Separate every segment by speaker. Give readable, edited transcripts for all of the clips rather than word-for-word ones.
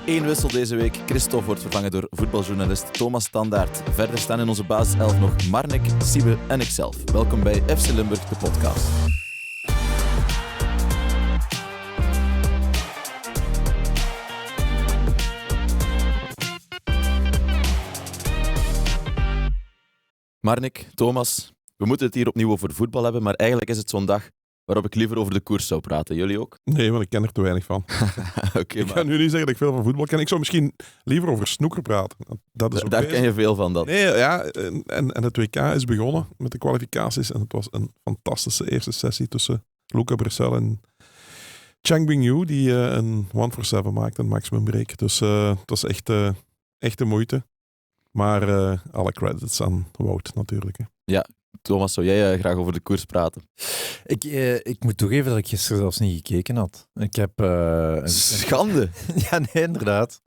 Speaker 1: Eén wissel deze week. Christophe wordt vervangen door voetbaljournalist Thomas Standaert. Verder staan in onze basiself nog Marnik, Siebe en ikzelf. Welkom bij FC Limburg, de podcast. Marnik, Thomas, we moeten het hier opnieuw over voetbal hebben, maar eigenlijk is het zo'n dag waarop ik liever over de koers zou praten. Jullie ook?
Speaker 2: Nee, want ik ken er te weinig van.
Speaker 1: Okay,
Speaker 2: ik ga nu niet zeggen dat ik veel van voetbal ken. Ik zou misschien liever over snooker praten. Dat is
Speaker 1: daar ken je veel van. Dat.
Speaker 2: Nee, ja, en het WK is begonnen met de kwalificaties en het was een fantastische eerste sessie tussen Luca Brecel en Chang Bingyu, die een 1-for-7 maakte, een maximum break. Dus het was echt de moeite. Maar alle credits aan Wout natuurlijk. Hè.
Speaker 1: Ja, Thomas, zou jij graag over de koers praten?
Speaker 3: Ik moet toegeven dat ik gisteren zelfs niet gekeken had. Ik heb...
Speaker 1: Schande!
Speaker 3: Ja, nee, inderdaad.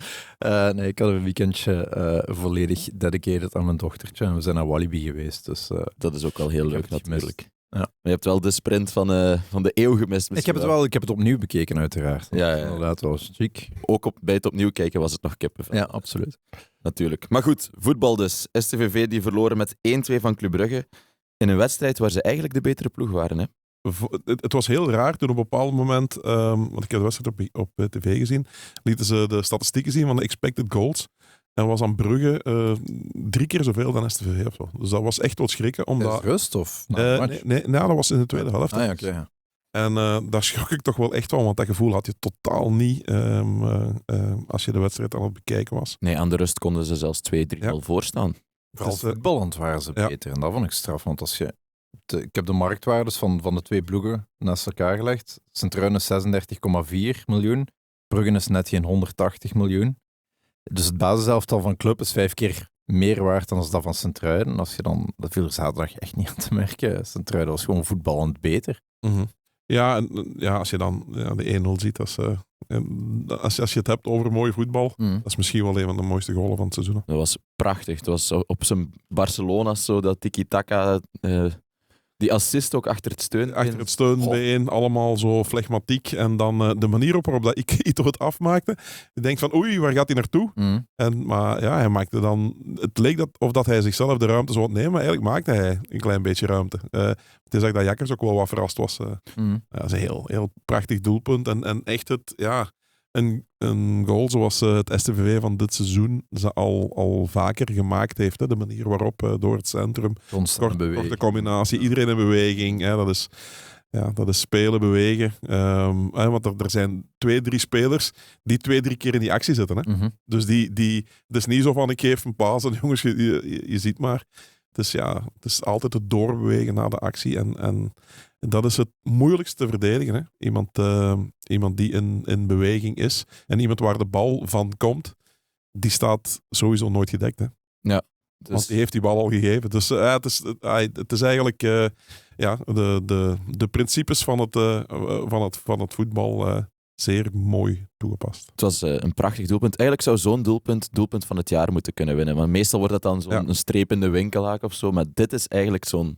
Speaker 3: Nee, ik had een weekendje volledig dedicated aan mijn dochtertje. En we zijn naar Walibi geweest. Dus,
Speaker 1: dat is ook wel heel leuk natuurlijk. Ja. Maar je hebt wel de sprint van de eeuw gemist.
Speaker 3: Ik heb het opnieuw bekeken uiteraard.
Speaker 1: Ja.
Speaker 3: Inderdaad, dat was chic.
Speaker 1: Ook bij het opnieuw kijken was het nog kippenvel.
Speaker 3: Ja, absoluut.
Speaker 1: Natuurlijk. Maar goed, voetbal dus. STVV die verloren met 1-2 van Club Brugge. In een wedstrijd waar ze eigenlijk de betere ploeg waren. Hè?
Speaker 2: Het was heel raar toen op een bepaald moment, want ik heb de wedstrijd op tv gezien, lieten ze de statistieken zien van de expected goals. En was aan Brugge 3 keer zoveel dan STVV of zo. Dus dat was echt wat schrikken. Omdat,
Speaker 3: rust of?
Speaker 2: Nee, dat was in de tweede helft.
Speaker 3: Ah, ja, okay, ja.
Speaker 2: En daar schrok ik toch wel echt van, want dat gevoel had je totaal niet als je de wedstrijd aan het bekijken was.
Speaker 1: Nee, aan de rust konden ze zelfs 2-3 voorstaan.
Speaker 3: Vooral voetballend waren ze beter. En dat vond ik straf. Want als je... Ik heb de marktwaardes van de twee ploegen naast elkaar gelegd. Sint-Truiden is 36,4 miljoen. Brugge is net geen 180 miljoen. Dus het basiselftal van club is 5 keer meer waard dan dat van Sint-Truiden. Als je dan... Dat viel er zaterdag echt niet aan te merken. Sint-Truiden was gewoon voetballend beter.
Speaker 2: Mm-hmm. Ja, als je dan de 1-0 ziet, als je het hebt over mooi voetbal, dat is misschien wel een van de mooiste goalen van het seizoen.
Speaker 1: Dat was prachtig. Het was op zijn Barcelona's zo, dat tiki-taka, die assist ook achter het steunbeen.
Speaker 2: Achter het steunbeen, allemaal zo flegmatiek. En dan de manier waarop dat Ito het afmaakte. Je denkt van, oei, waar gaat hij naartoe? Maar ja, hij maakte dan... Het leek of dat hij zichzelf de ruimte zou nemen, maar eigenlijk maakte hij een klein beetje ruimte. Het is dat Jakkers ook wel wat verrast was. Dat is een heel prachtig doelpunt. En echt een goal zoals het STVV van dit seizoen ze al vaker gemaakt heeft. Hè? De manier waarop door het centrum, korte combinatie, iedereen in beweging. Hè? Dat is spelen, bewegen. Want er zijn 2-3 spelers die 2-3 keer in die actie zitten. Hè?
Speaker 3: Mm-hmm.
Speaker 2: Dus het is niet zo van ik geef een paas en jongens, je ziet maar. Het is altijd het doorbewegen naar de actie. En dat is het moeilijkste te verdedigen. Hè? Iemand die in beweging is en iemand waar de bal van komt, die staat sowieso nooit gedekt. Hè?
Speaker 1: Ja.
Speaker 2: Dus... Want die heeft die bal al gegeven. Dus het is eigenlijk de principes van het voetbal zeer mooi toegepast.
Speaker 1: Het was een prachtig doelpunt. Eigenlijk zou zo'n doelpunt van het jaar moeten kunnen winnen. Maar meestal wordt dat dan zo'n streep in de winkelhaak of zo. Maar dit is eigenlijk moet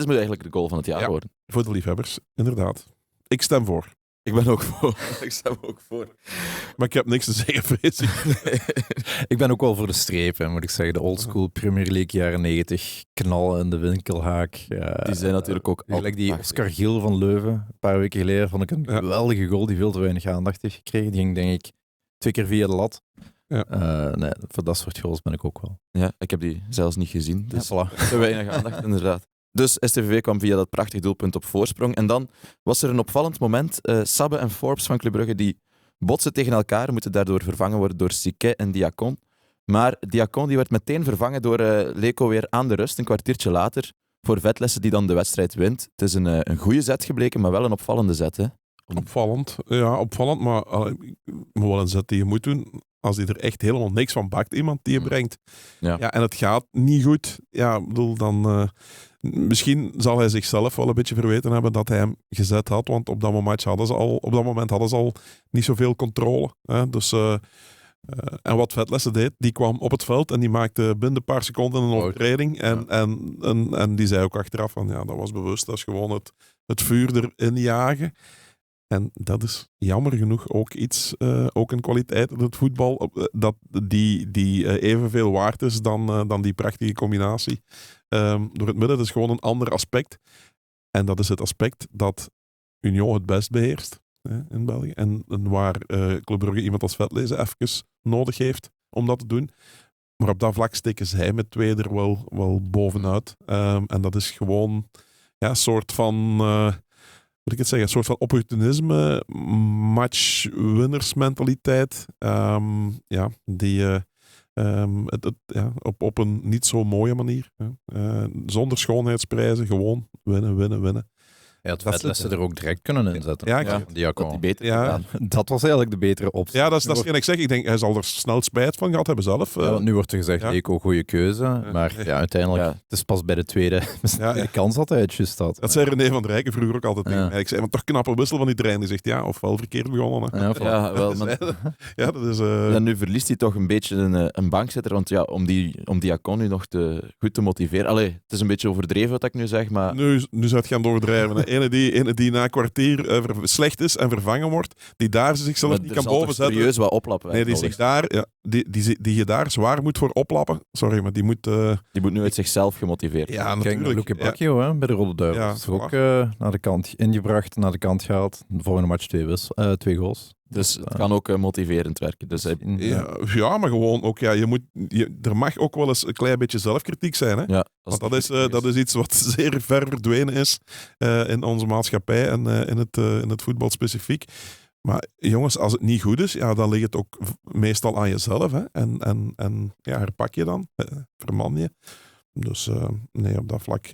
Speaker 1: eigenlijk de goal van het jaar worden.
Speaker 2: Voor de liefhebbers, inderdaad. Ik stem voor.
Speaker 1: Ik ben ook voor. Ik stem ook voor.
Speaker 2: Maar ik heb niks te zeggen, vrees ik.
Speaker 3: Ik ben ook wel voor de strepen, moet ik zeggen. De oldschool Premier League jaren 90, knallen in de winkelhaak.
Speaker 1: Die zijn natuurlijk ook
Speaker 3: altijd die Oscar Gil van Leuven, een paar weken geleden, vond ik een geweldige goal die veel te weinig aandacht heeft gekregen. Die ging, denk ik, 2 keer via de lat. Nee, voor dat soort goals ben ik ook wel.
Speaker 1: Ja, ik heb die zelfs niet gezien. Dus
Speaker 3: voilà.
Speaker 1: te weinig aandacht, inderdaad. Dus STVV kwam via dat prachtig doelpunt op voorsprong. En dan was er een opvallend moment. Sabbe en Forbes van Club Brugge die botsen tegen elkaar, moeten daardoor vervangen worden door Siquet en Diacon. Maar Diacon die werd meteen vervangen door Leko weer aan de rust, een kwartiertje later, voor Vetlessen die dan de wedstrijd wint. Het is een goede zet gebleken, maar wel een opvallende zet. Hè?
Speaker 2: Opvallend, maar wel een zet die je moet doen als die er echt helemaal niks van bakt, iemand die je brengt. Ja, en het gaat niet goed. Ja, ik bedoel, dan... Misschien zal hij zichzelf wel een beetje verweten hebben dat hij hem gezet had, want op dat moment hadden ze al niet zoveel controle. Hè? Dus, en wat Vetlessen deed, die kwam op het veld en die maakte binnen een paar seconden een overtreding. En die zei ook achteraf van, ja, dat was bewust, dat is gewoon het vuur erin jagen. En dat is jammer genoeg ook iets, ook een kwaliteit in het voetbal, dat die evenveel waard is dan die prachtige combinatie. Door het midden, dat is gewoon een ander aspect. En dat is het aspect dat Union het best beheerst in België. En waar Club Brugge iemand als Vetlezen even nodig heeft om dat te doen. Maar op dat vlak steken zij met 2 er wel bovenuit. En dat is gewoon een soort van... moet ik het zeggen, een soort van opportunisme, match-winnersmentaliteit. Die op een niet zo mooie manier. Zonder schoonheidsprijzen, gewoon winnen.
Speaker 3: Ja, het vet dat ze er ook direct kunnen inzetten.
Speaker 2: Ja,
Speaker 1: Dat die beter gedaan.
Speaker 3: Dat was eigenlijk de betere optie.
Speaker 2: Ja, dat is hetgeen ik zeg. Ik denk, hij zal er snel spijt van gehad hebben zelf.
Speaker 3: Want nu wordt er gezegd, Eco, goede keuze. Maar uiteindelijk, het is pas bij de tweede kans dat hij het juist had.
Speaker 2: Dat zei René van der Rijken vroeger ook altijd tegen mij. Ik zei, maar toch knappe wissel van die trein. Die zegt, ofwel verkeerd begonnen.
Speaker 1: Dat is... nu verliest hij toch een beetje een bankzitter. Want om Diacon nu nog goed te motiveren. Allee, het is een beetje overdreven wat ik nu zeg, maar...
Speaker 2: Nu zou het gaan overdrijven. Ene die na een kwartier slecht is en vervangen wordt, die daar zichzelf niet kan boven zetten.
Speaker 1: Serieus wat oplappen.
Speaker 2: Nee, die zich daar, die je daar zwaar moet voor oplappen. Sorry, maar die moet...
Speaker 1: Die moet nu uit zichzelf gemotiveerd worden.
Speaker 2: Ja, natuurlijk.
Speaker 3: Luke Bacchio bij de Rode Duivels. Ook naar de kant ingebracht, naar de kant gehaald. De volgende match 2 goals.
Speaker 1: Dus het kan ook motiverend werken. Dus
Speaker 2: maar gewoon ook, er mag ook wel eens een klein beetje zelfkritiek zijn. Hè?
Speaker 1: Ja,
Speaker 2: want dat is iets wat zeer ver verdwenen is in onze maatschappij en in het voetbal specifiek. Maar jongens, als het niet goed is, dan ligt het ook meestal aan jezelf. Hè? En herpak je dan, verman je. Dus nee, op dat vlak...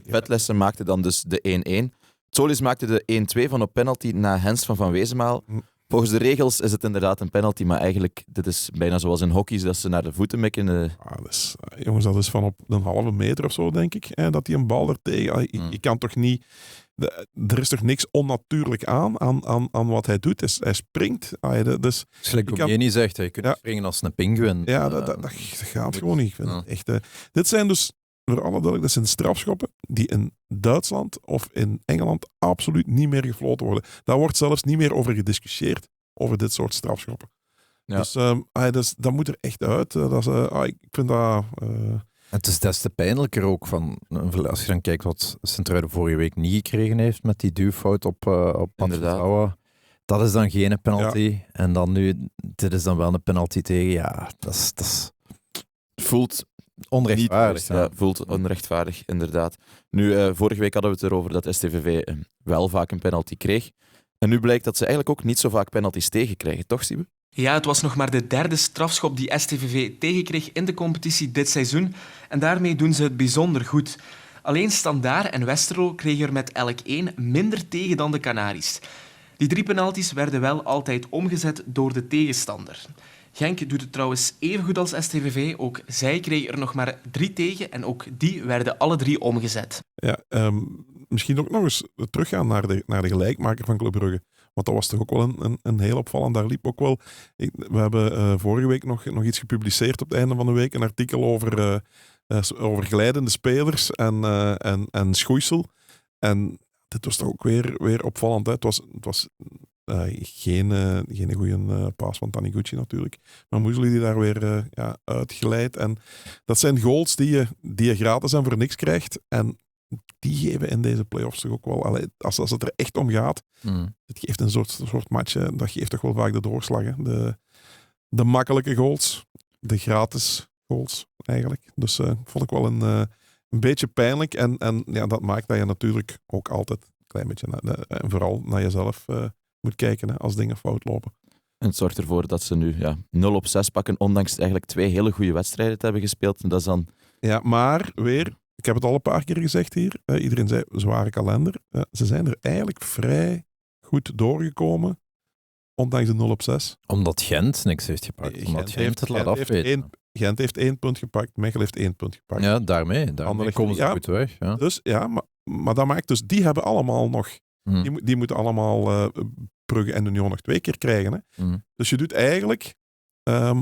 Speaker 1: Vetlessen maakte dan dus de 1-1. Solis maakte de 1-2 van op penalty na Hens van Wezenmaal. Volgens de regels is het inderdaad een penalty, maar eigenlijk, dit is bijna zoals in hockey, dat ze naar de voeten mikken.
Speaker 2: Jongens, dat is van op een halve meter of zo, denk ik, dat hij een bal er tegen... Je kan toch niet... Er is toch niks onnatuurlijk aan wat hij doet. Hij springt. Dus
Speaker 3: gelijk Gomeni zegt, je kunt springen als een pinguïn.
Speaker 2: Ja, dat gaat gewoon niet. Echt, dit zijn dus... Voor alle duidelijk, dat zijn strafschoppen die in Duitsland of in Engeland absoluut niet meer gefloten worden. Daar wordt zelfs niet meer over gediscussieerd, over dit soort strafschoppen. Ja. Dus dat moet er echt uit. Ik vind dat...
Speaker 3: Het is des te pijnlijker ook als je dan kijkt wat Sint-Truiden vorige week niet gekregen heeft met die duwfout op Patrouwa. Dat is dan geen penalty. Ja. En dan nu, dit is dan wel een penalty tegen. Ja, dat is...
Speaker 1: Voelt...
Speaker 3: onrechtvaardig.
Speaker 1: Voelt onrechtvaardig, inderdaad. Nu, vorige week hadden we het erover dat STVV wel vaak een penalty kreeg. En nu blijkt dat ze eigenlijk ook niet zo vaak penalties tegenkrijgen, toch, Siebe?
Speaker 4: Ja, het was nog maar de 3e strafschop die STVV tegenkreeg in de competitie dit seizoen. En daarmee doen ze het bijzonder goed. Alleen Standaard en Westerlo kregen er met elk 1 minder tegen dan de Canaries. Die 3 penalties werden wel altijd omgezet door de tegenstander. Genk doet het trouwens even goed als STVV. Ook zij kregen er nog maar 3 tegen en ook die werden alle 3 omgezet.
Speaker 2: Ja, misschien ook nog eens teruggaan naar de gelijkmaker van Club Brugge. Want dat was toch ook wel een heel opvallend. Daar liep ook wel... We hebben vorige week nog iets gepubliceerd op het einde van de week. Een artikel over glijdende spelers en schoeisel. En dit was toch ook weer opvallend. Hè? Het was geen goede paas van Taniguchi natuurlijk. Maar Muesli die daar weer uitgeleid. En dat zijn goals die je gratis en voor niks krijgt. En die geven in deze play-offs toch ook wel... Als het er echt om gaat, het geeft een soort match. Dat geeft toch wel vaak de doorslag. Hè? De makkelijke goals. De gratis goals, eigenlijk. Dus vond ik wel een beetje pijnlijk. En dat maakt dat je natuurlijk ook altijd een klein beetje... en vooral naar jezelf... moet kijken als dingen fout lopen.
Speaker 1: En het zorgt ervoor dat ze nu 0 op 6 pakken, ondanks eigenlijk 2 hele goede wedstrijden te hebben gespeeld. En dat is dan...
Speaker 2: Ja, maar weer, ik heb het al een paar keer gezegd hier, iedereen zei zware kalender. Ze zijn er eigenlijk vrij goed doorgekomen, ondanks de 0 op 6.
Speaker 3: Omdat Gent niks heeft gepakt. Omdat Gent het laat afweten.
Speaker 2: Gent heeft 1 punt gepakt, Mechelen heeft 1 punt gepakt.
Speaker 3: Ja, daarmee komen ze goed weg. Ja.
Speaker 2: Dus, maar dat maakt dus, die hebben allemaal nog... Die moeten allemaal Brugge en Union nog 2 keer krijgen. Hè? Dus je doet eigenlijk,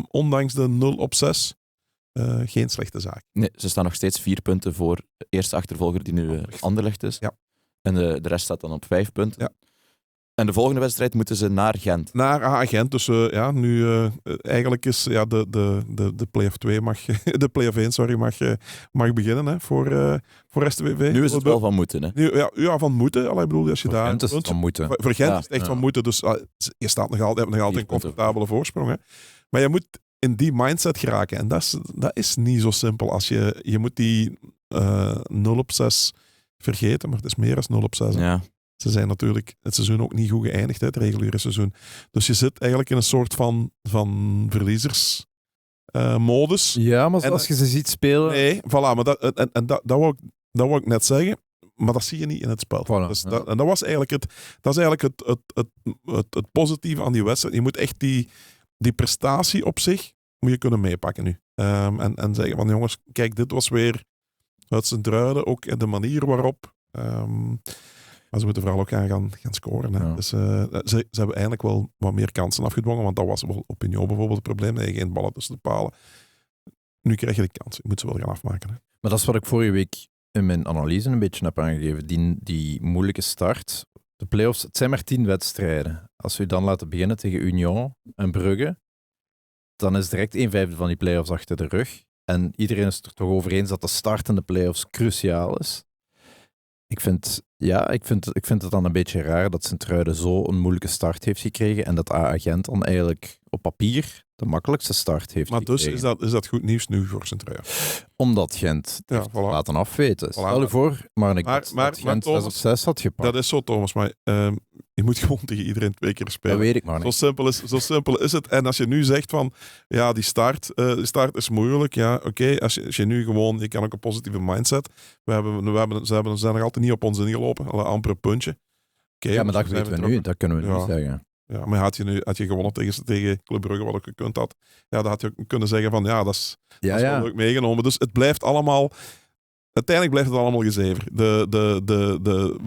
Speaker 2: ondanks de 0 op 6, geen slechte zaak.
Speaker 1: Nee, ze staan nog steeds 4 punten voor de eerste achtervolger die nu Anderlecht is.
Speaker 2: Ja.
Speaker 1: En de rest staat dan op 5 punten.
Speaker 2: Ja.
Speaker 1: En de volgende wedstrijd moeten ze naar Gent.
Speaker 2: Naar Gent. Dus nu eigenlijk is de play-off 2 de play-off 1 mag beginnen hè, voor STVV.
Speaker 1: Nu is het wel van moeten. Hè?
Speaker 2: Ja, van moeten. Allee, bedoel, als je
Speaker 3: Voor
Speaker 2: daar
Speaker 3: Gent is het van moeten.
Speaker 2: Voor Gent
Speaker 1: Ja.
Speaker 2: is het echt van moeten. Dus je staat nog altijd een
Speaker 1: punten.
Speaker 2: comfortabele voorsprong. Hè. Maar je moet in die mindset geraken. En dat is niet zo simpel. Als je moet die 0 op 6 vergeten, maar het is meer dan 0 op 6. Hè.
Speaker 1: Ja.
Speaker 2: Ze zijn natuurlijk het seizoen ook niet goed geëindigd, hè, het reguliere seizoen. Dus je zit eigenlijk in een soort van verliezersmodus.
Speaker 3: Ja, maar
Speaker 2: En-
Speaker 3: als je ze ziet spelen...
Speaker 2: Nee, voilà, maar dat wou ik net zeggen. Maar dat zie je niet in het spel.
Speaker 3: Voilà,
Speaker 2: Dus
Speaker 3: ja.
Speaker 2: dat is eigenlijk het positieve aan die wedstrijd. Je moet echt die prestatie op zich moet je kunnen meepakken nu. En zeggen van jongens, kijk, dit was weer uit zijn druiden. Ook de manier waarop. Maar ze moeten vooral ook gaan scoren. Hè.
Speaker 3: Ja.
Speaker 2: Dus, ze hebben eigenlijk wel wat meer kansen afgedwongen. Want dat was wel op Union bijvoorbeeld het probleem. Dat je geen ballen tussen de palen. Nu krijg je de kans. Je moet ze wel gaan afmaken. Hè.
Speaker 3: Maar dat is wat ik vorige week in mijn analyse een beetje heb aangegeven. Die moeilijke start. De play-offs, het zijn maar 10 wedstrijden. Als we dan laten beginnen tegen Union en Brugge, dan is direct 1/5 van die play-offs achter de rug. En iedereen is het er toch over eens dat de start in de play-offs cruciaal is. Ik vind het dan een beetje raar dat Sint-Truiden zo een moeilijke start heeft gekregen en dat AA Gent dan eigenlijk op papier de makkelijkste start heeft
Speaker 2: Maar dus
Speaker 3: gekregen.
Speaker 2: is dat goed nieuws nu voor Sint-Truiden.
Speaker 3: Omdat Gent het
Speaker 2: Ja,
Speaker 3: heeft
Speaker 2: voilà.
Speaker 3: laten afweten. Stel je voor, maar dat Gent 6 op 6 had gepakt.
Speaker 2: Dat is zo, Thomas. Maar je moet gewoon tegen iedereen 2 keer
Speaker 3: Dat
Speaker 2: spelen.
Speaker 3: weet ik maar
Speaker 2: Zo
Speaker 3: niet.
Speaker 2: simpel is het. En als je nu zegt van, ja, die start is moeilijk. Ja, oké. Als je nu gewoon, je kan ook een positieve mindset. Ze zijn nog altijd niet op ons ingelopen. Al amper een puntje. Oké,
Speaker 3: Ja, maar dat
Speaker 2: zijn
Speaker 3: weten we
Speaker 2: terug.
Speaker 3: nu. Dat kunnen we
Speaker 2: Ja.
Speaker 3: nu zeggen.
Speaker 2: Ja, maar had je gewonnen tegen Club Brugge, wat ook gekund had. Ja, dan had je ook kunnen zeggen van, ja, dat is wel leuk meegenomen. Dus het blijft allemaal... Uiteindelijk blijft het allemaal gezever.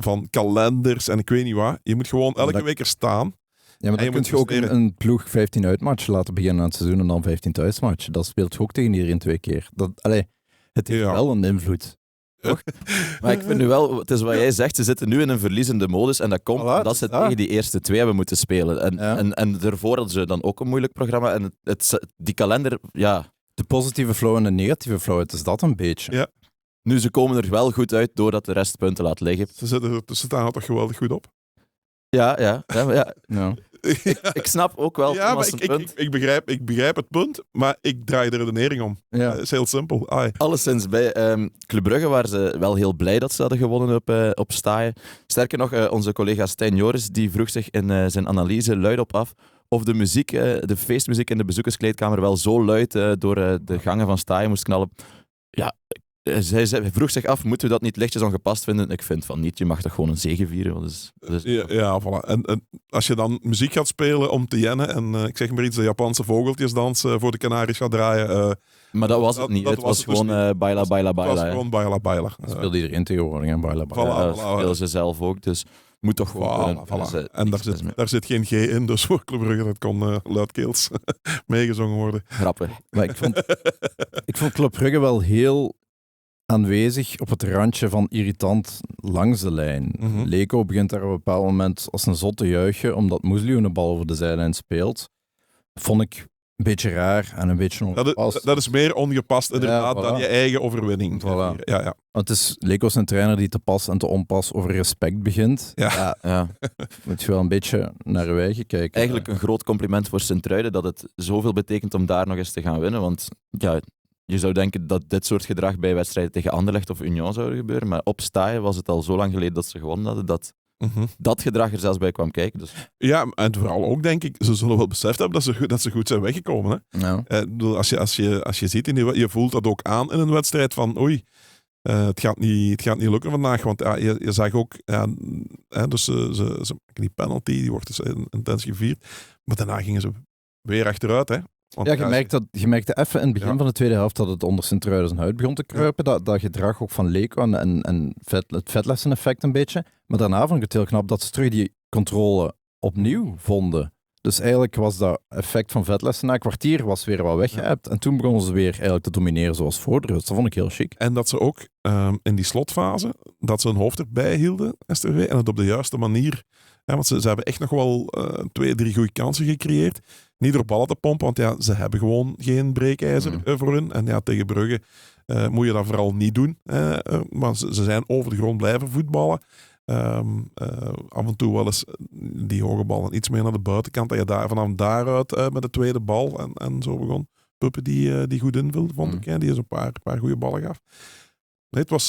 Speaker 2: Van kalenders en ik weet niet wat. Je moet gewoon elke week er staan.
Speaker 3: Ja, maar
Speaker 2: En je
Speaker 3: dan kun
Speaker 2: moet
Speaker 3: je ook
Speaker 2: presteren.
Speaker 3: een ploeg 15 uitmatchen laten beginnen aan het seizoen en dan 15 thuismatchen. Dat speelt je ook tegen iedereen 2 keer. Het heeft
Speaker 2: Ja.
Speaker 3: wel een invloed.
Speaker 1: Maar ik vind nu wel, het is wat jij zegt, ze zitten nu in een verliezende modus en dat komt
Speaker 3: Voilà,
Speaker 1: omdat
Speaker 3: het
Speaker 1: ze
Speaker 3: is dat.
Speaker 1: tegen die eerste 2 hebben moeten spelen. En daarvoor hadden ze dan ook een moeilijk programma en die kalender, ja...
Speaker 3: De positieve flow en de negatieve flow, het is dat een beetje.
Speaker 2: Ja.
Speaker 1: Nu, ze komen er wel goed uit doordat de rest punten laat liggen.
Speaker 2: Ze staan er toch geweldig goed op.
Speaker 1: Ja.
Speaker 3: Ja.
Speaker 1: Ik snap ook wel
Speaker 2: Ja, maar
Speaker 1: Thomas' punt.
Speaker 2: ik begrijp het punt, maar ik draai de redenering om.
Speaker 3: Ja.
Speaker 2: Het is heel simpel. Ai.
Speaker 1: Alleszins, bij Club Brugge waren ze wel heel blij dat ze hadden gewonnen op Staaien. Sterker nog, onze collega Stijn Joris die vroeg zich in zijn analyse luidop af of de muziek, de feestmuziek in de bezoekerskleedkamer wel zo luid door de gangen van Staaien moest knallen. Ja, hij vroeg zich af, moeten we dat niet lichtjes ongepast vinden? Ik vind van niet, je mag toch gewoon een zege vieren. Dus,
Speaker 2: Ja, voilà. En als je dan muziek gaat spelen om te jennen en ik zeg maar iets, de Japanse vogeltjesdans voor de Canaries gaat draaien.
Speaker 1: maar dat was het niet.
Speaker 2: dat
Speaker 1: Het was
Speaker 2: was het dus
Speaker 1: gewoon baila, baila,
Speaker 2: Het was
Speaker 1: baila. hè.
Speaker 2: gewoon baila baila.
Speaker 3: Dat speelde iedereen tegenwoordig, hè? Baila, baila.
Speaker 2: Voilà.
Speaker 1: Ja, dat spelen ze zelf ook, dus moet toch gewoon
Speaker 2: Voilà,
Speaker 1: kunnen.
Speaker 2: voilà.
Speaker 1: Dus,
Speaker 2: En daar zit geen G in, dus voor Club Brugge dat kon luidkeels meegezongen worden.
Speaker 1: grappig.
Speaker 3: Maar ik vond Club Brugge wel heel aanwezig op het randje van irritant langs de lijn.
Speaker 2: Mhm.
Speaker 3: Leko begint daar op een bepaald moment als een zot te juichen omdat Moesliu een bal over de zijlijn speelt. Vond ik een beetje raar en een beetje ongepast.
Speaker 2: Dat is meer ongepast inderdaad
Speaker 3: Ja, voilà.
Speaker 2: dan je eigen overwinning.
Speaker 3: Voilà.
Speaker 2: Ja.
Speaker 3: Want het is Leko is een trainer die te pas en te onpas over respect begint.
Speaker 2: Ja.
Speaker 1: Ja.
Speaker 3: Moet je wel een beetje naar je eigen kijken.
Speaker 1: Eigenlijk een groot compliment voor Sint-Truiden dat het zoveel betekent om daar nog eens te gaan winnen. Want ja, je zou denken dat dit soort gedrag bij wedstrijden tegen Anderlecht of Union zou gebeuren. Maar op Staaien was het al zo lang geleden dat ze gewonnen hadden dat
Speaker 2: Mhm.
Speaker 1: dat gedrag er zelfs bij kwam kijken. Dus
Speaker 2: Ja, en vooral ook denk ik, ze zullen wel beseft hebben dat ze goed zijn weggekomen. Hè?
Speaker 3: Ja.
Speaker 2: Ik bedoel, als je ziet, je voelt dat ook aan in een wedstrijd van oei, het gaat niet lukken vandaag. Want ja, je zag ook, dus ze maken die penalty, die wordt dus intens gevierd. Maar daarna gingen ze weer achteruit. Hè? Want,
Speaker 3: Ja, je merkte even in het begin
Speaker 2: Ja.
Speaker 3: van de tweede helft dat het onder Sint-Truiden zijn huid begon te kruipen. Dat gedrag ook van Leko en het Vetlessen-effect een beetje. Maar daarna vond ik het heel knap dat ze terug die controle opnieuw vonden. Dus eigenlijk was dat effect van Vetlessen na een kwartier was weer wat weggeëpt. En toen begonnen ze weer eigenlijk te domineren zoals voor de rust. Dat vond ik heel chic.
Speaker 2: En dat ze ook in die slotfase, dat ze hun hoofd erbij hielden, STVV, en het op de juiste manier. Want ze hebben echt nog wel 2-3 goede kansen gecreëerd. Niet door ballen te pompen, want ze hebben gewoon geen breekijzer voor hun. En tegen Brugge moet je dat vooral niet doen. Maar ze zijn over de grond blijven voetballen. Af en toe wel eens die hoge ballen iets meer naar de buitenkant. Dat je daar vanaf daaruit met de tweede bal en zo begon. Puppen die goed invulde, vond ik. Die eens een paar goede ballen gaf. Nee, het was...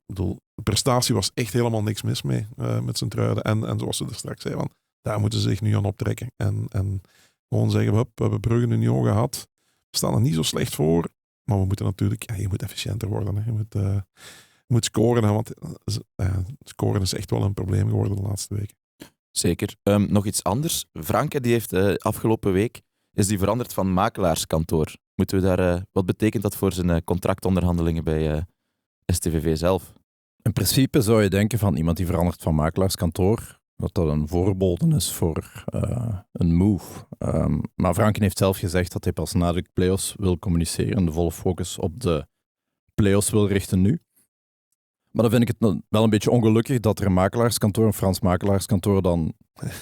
Speaker 2: de prestatie was echt helemaal niks mis mee met Sint-Truiden. En zoals ze er straks zei, van, daar moeten ze zich nu aan optrekken. En gewoon zeggen, we hebben Brugge nu niet al gehad. We staan er niet zo slecht voor. Maar we moeten natuurlijk... je moet efficiënter worden. Hè. Je moet scoren. Hè, want scoren is echt wel een probleem geworden de laatste weken.
Speaker 1: Zeker. Nog iets anders. Franke die heeft afgelopen week is die veranderd van makelaarskantoor. Moeten we daar... wat betekent dat voor zijn contractonderhandelingen bij STVV zelf?
Speaker 3: In principe zou je denken van iemand die verandert van makelaarskantoor, dat een voorbode is voor een move. Maar Franken heeft zelf gezegd dat hij pas na de play-offs wil communiceren en de volle focus op de play-offs wil richten nu. Maar dan vind ik het wel een beetje ongelukkig dat er een Frans makelaarskantoor dan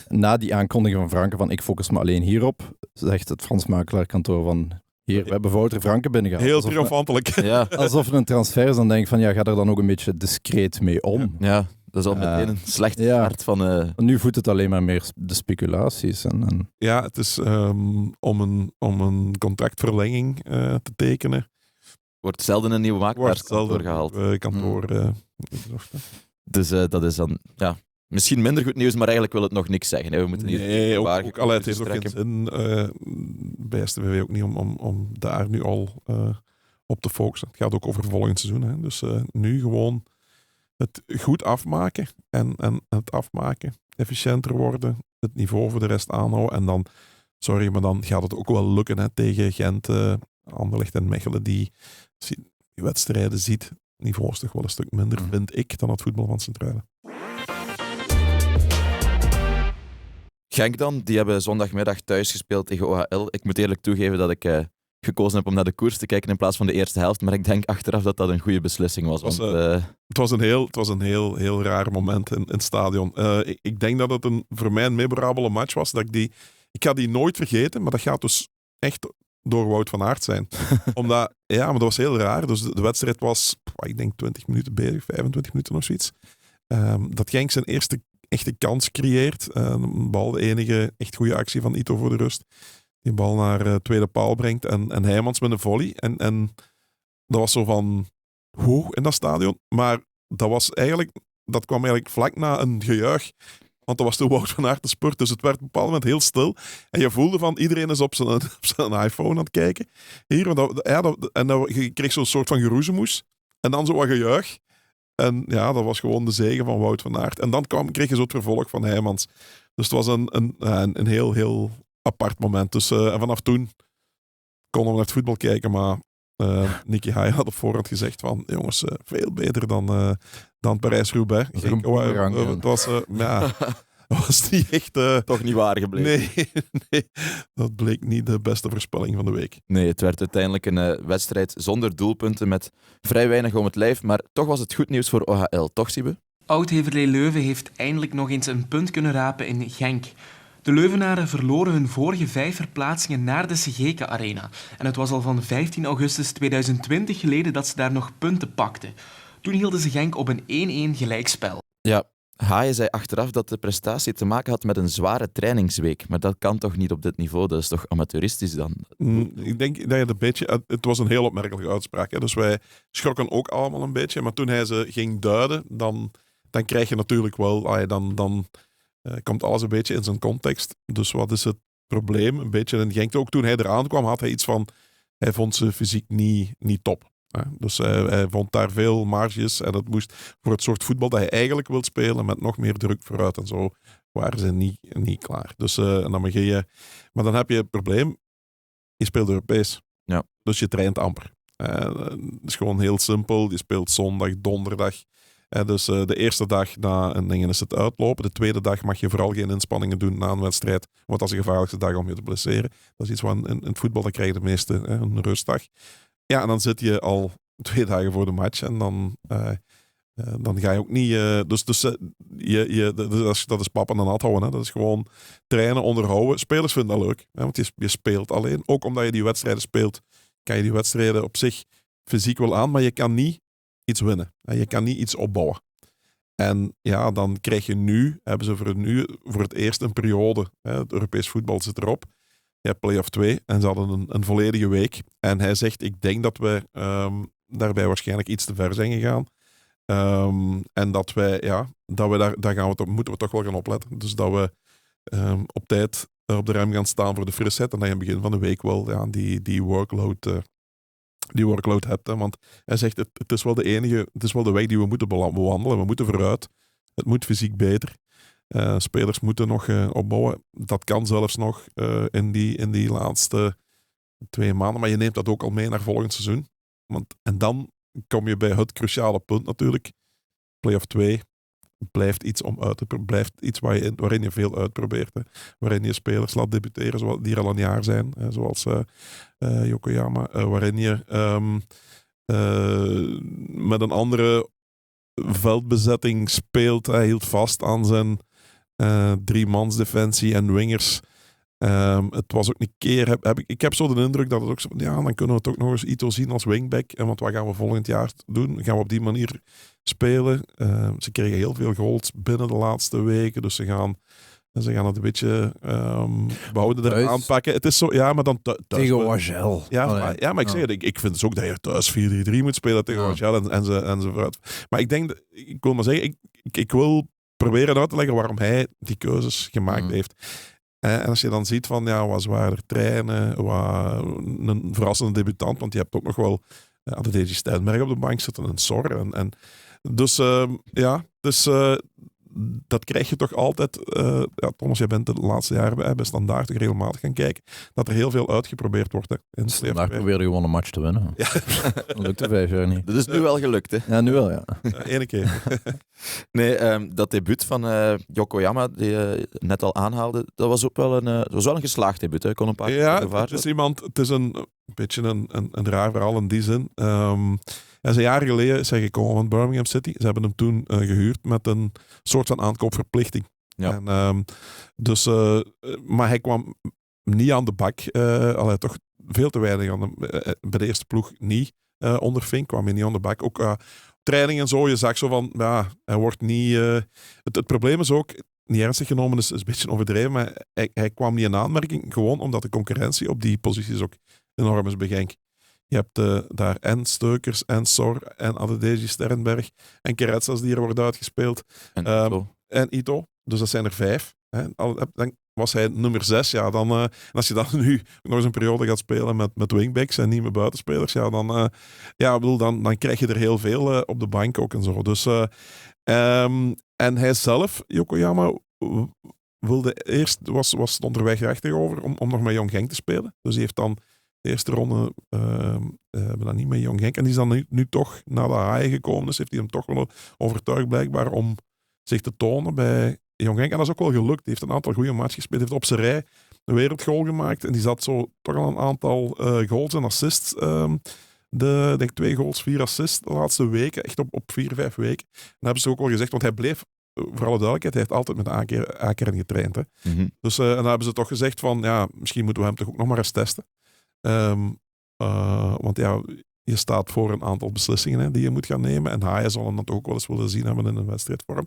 Speaker 3: na die aankondiging van Franken van ik focus me alleen hierop, zegt het Frans makelaarskantoor van hier, we hebben Wouter Franke binnengehaald.
Speaker 2: Heel triomfantelijk.
Speaker 3: Alsof een transfer is, dan denk ik van ga er dan ook een beetje discreet mee om.
Speaker 1: Ja, dat is al meteen een slecht start van...
Speaker 3: Nu voedt het alleen maar meer de speculaties.
Speaker 2: Ja, het is om een contractverlenging te tekenen.
Speaker 1: Wordt zelden een nieuw makelaarskantoor gehaald. Dus dat is dan... Ja, misschien minder goed nieuws, maar eigenlijk wil het nog niks zeggen. Hè. We moeten hier
Speaker 2: het heeft ook geen zin bij STVV ook niet om daar nu al op te focussen. Het gaat ook over volgend seizoen. Hè. Dus nu gewoon het goed afmaken en het afmaken, efficiënter worden, het niveau voor de rest aanhouden en dan, maar dan gaat het ook wel lukken tegen Gent, Anderlecht en Mechelen, die wedstrijden ziet. Het niveau is toch wel een stuk minder, vind ik, dan het voetbal van Sint-Truiden.
Speaker 1: Genk dan, die hebben zondagmiddag thuis gespeeld tegen OHL. Ik moet eerlijk toegeven dat ik gekozen heb om naar de koers te kijken in plaats van de eerste helft, maar ik denk achteraf dat dat een goede beslissing was.
Speaker 2: Het was een heel raar moment in het stadion. Ik denk dat het voor mij een memorabele match was. Ik ga die nooit vergeten, maar dat gaat dus echt door Wout van Aert zijn. Maar dat was heel raar. Dus de wedstrijd was, ik denk 20 minuten bezig, 25 minuten of zoiets. Dat Genk zijn eerste echte kans creëert. Een bal, de enige echt goede actie van Ito voor de rust. Die bal naar tweede paal brengt en Heijmans met een volley. En dat was zo van hoog in dat stadion. Maar dat kwam eigenlijk vlak na een gejuich. Want dat was toen Wout van Aert de spurt. Dus het werd op een bepaald moment heel stil. En je voelde van iedereen is op zijn iPhone aan het kijken. Je kreeg zo'n soort van geroezemoes. En dan zo wat gejuich. En ja, dat was gewoon de zege van Wout van Aert. En dan kreeg je zo het vervolg van Heijmans. Dus het was een heel, heel apart moment. Dus en vanaf toen konden we naar het voetbal kijken, maar Nicky Haij had op voorhand gezegd van, jongens, veel beter dan Parijs-Roubaix. Dat was niet echt...
Speaker 1: Toch niet waar gebleven.
Speaker 2: Nee, dat bleek niet de beste voorspelling van de week.
Speaker 1: Nee, het werd uiteindelijk een wedstrijd zonder doelpunten met vrij weinig om het lijf, maar toch was het goed nieuws voor OHL, toch Siebe?
Speaker 4: Oud-Heverlee Leuven heeft eindelijk nog eens een punt kunnen rapen in Genk. De Leuvenaren verloren hun vorige 5 verplaatsingen naar de Segeka Arena. En het was al van 15 augustus 2020 geleden dat ze daar nog punten pakten. Toen hielden ze Genk op een 1-1 gelijkspel.
Speaker 1: Ja, Haaien zei achteraf dat de prestatie te maken had met een zware trainingsweek. Maar dat kan toch niet op dit niveau? Dat is toch amateuristisch dan?
Speaker 2: Ik denk dat je een beetje... Het was een heel opmerkelijke uitspraak. Hè? Dus wij schrokken ook allemaal een beetje. Maar toen hij ze ging duiden, dan krijg je natuurlijk wel... Dan komt alles een beetje in zijn context. Dus wat is het probleem? Een beetje in Genk. Ook toen hij eraan kwam, had hij iets van... Hij vond ze fysiek niet top. Dus hij vond daar veel marges en dat moest voor het soort voetbal dat hij eigenlijk wil spelen met nog meer druk vooruit en zo waren ze niet klaar. Dus en dan maar dan heb je het probleem, je speelt Europees.
Speaker 1: Ja.
Speaker 2: Dus je traint amper. Het is gewoon heel simpel. Je speelt zondag, donderdag Dus de eerste dag na een ding is het uitlopen. De tweede dag mag je vooral geen inspanningen doen na een wedstrijd. Want dat is de gevaarlijkste dag om je te blesseren. Dat is iets wat in het voetbal, dan krijg je de meeste een rustdag. Ja, en dan zit je al 2 dagen voor de match. En dan ga je ook niet... dat is pap en een nat houden. Hè. Dat is gewoon trainen, onderhouden. Spelers vinden dat leuk. Hè, want je speelt alleen. Ook omdat je die wedstrijden speelt, kan je die wedstrijden op zich fysiek wel aan. Maar je kan niet iets winnen. Je kan niet iets opbouwen. En ja, dan krijg je hebben ze voor het eerst een periode. Het Europees voetbal zit erop. Je hebt play-off 2 en ze hadden een volledige week. En hij zegt, ik denk dat we daarbij waarschijnlijk iets te ver zijn gegaan. En dat wij, daar moeten we toch wel gaan opletten. Dus dat we op tijd op de rem gaan staan voor de frisheid. En dat je aan het begin van de week wel die workload hebt. Hè. Want hij zegt, het is wel de weg die we moeten bewandelen. We moeten vooruit. Het moet fysiek beter. Spelers moeten nog opbouwen. Dat kan zelfs nog in die laatste 2 maanden. Maar je neemt dat ook al mee naar volgend seizoen. En dan kom je bij het cruciale punt natuurlijk. Play-off 2 blijft iets waarin je veel uitprobeert. Hè. Waarin je spelers laat debuteren die er al een jaar zijn. Zoals Yokoyama. Waarin je met een andere veldbezetting speelt. Hij hield vast aan zijn 3-mansdefensie en wingers. Het was ook een keer... Ik heb zo de indruk dat het ook zo... Ja, dan kunnen we het ook nog eens Ito zien als wingback. Want wat gaan we volgend jaar doen? Gaan we op die manier spelen? Ze kregen heel veel goals binnen de laatste weken. Dus ze gaan het een beetje behouden er aanpakken. Het is zo... Ja, maar dan thuis...
Speaker 3: Tegen Wagel.
Speaker 2: Maar ik zeg het. Ik vind dus ook dat je thuis 4-3-3 moet spelen tegen Wagel enzovoort. Maar ik wil maar zeggen... Ik wil proberen uit te leggen waarom hij die keuzes gemaakt heeft. En als je dan ziet van, wat zwaarder trainen, een verrassende debutant, want je hebt ook nog wel Adedeji Stijnberg op de bank zitten en Sor. Dus dat krijg je toch altijd. Thomas, jij bent de laatste jaren bij Standaard toch regelmatig gaan kijken, dat er heel veel uitgeprobeerd wordt. Hè,
Speaker 3: Standaard probeerde gewoon een match te winnen. Ja. Dat lukte 5 jaar niet.
Speaker 1: Dat is nu wel gelukt, hè?
Speaker 3: Ja, nu wel, ja.
Speaker 2: Ene keer.
Speaker 1: Nee, dat debuut van Yokoyama, die je net al aanhaalde, dat was ook wel een geslaagd debuut. Hè? Kon een paar
Speaker 2: het is een beetje een raar verhaal in die zin. Een jaar geleden is hij gekomen van Birmingham City. Ze hebben hem toen gehuurd met een soort van aankoopverplichting.
Speaker 1: Ja.
Speaker 2: Maar hij kwam niet aan de bak. Toch veel te weinig bij de eerste ploeg niet onderving. Kwam hij niet aan de bak. Ook training en zo. Je zag zo van, hij wordt niet... Het probleem is ook, niet ernstig genomen is een beetje overdreven, maar hij kwam niet in aanmerking. Gewoon omdat de concurrentie op die posities ook enorm is bij Genk. Je hebt daar en Steukers en Sor en Adedeji Sternberg en Keretsas die er worden uitgespeeld. En Ito. Dus dat zijn er 5. Hè. Dan was hij nummer 6. Ja, en als je dan nu nog eens een periode gaat spelen met wingbacks en niet met buitenspelers, dan krijg je er heel veel op de bank ook en zo. Dus, en hij zelf, Yokoyama, was onderweg rechtegenover om nog met Jong Genk te spelen. Dus hij heeft dan de eerste ronde hebben dan niet met Jong Genk. En die is dan nu toch naar de Haaien gekomen. Dus heeft hij hem toch wel overtuigd blijkbaar om zich te tonen bij Jong Genk. En dat is ook wel gelukt. Hij heeft een aantal goede matches gespeeld. Hij heeft op zijn rij een wereldgoal gemaakt. En die zat zo toch al een aantal goals en assists. Denk 2 goals, 4 assists de laatste weken. Echt op 4-5 weken. En hebben ze ook al gezegd, want hij bleef, voor alle duidelijkheid, hij heeft altijd met A-kern getraind. Hè.
Speaker 1: Mm-hmm.
Speaker 2: Dus en dan hebben ze toch gezegd van, misschien moeten we hem toch ook nog maar eens testen. Want je staat voor een aantal beslissingen die je moet gaan nemen. En Haaien zal hem dat ook wel eens willen zien hebben in een wedstrijdvorm.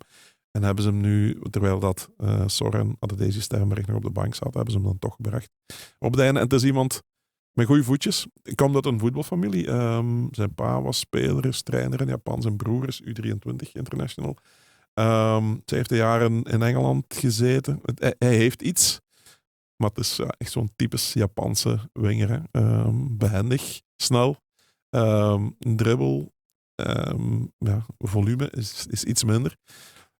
Speaker 2: En hebben ze hem nu, terwijl dat Sor en Adedeji Sternberg nog op de bank zaten, hebben ze hem dan toch gebracht op het einde. En het is iemand met goede voetjes. Ik kom uit een voetbalfamilie. Zijn pa was speler, is trainer in Japan. Zijn broer is U23 international. 7 jaar in Engeland gezeten. Hij heeft iets. Maar het is echt zo'n typisch Japanse winger. Behendig, snel, dribbel, volume is iets minder.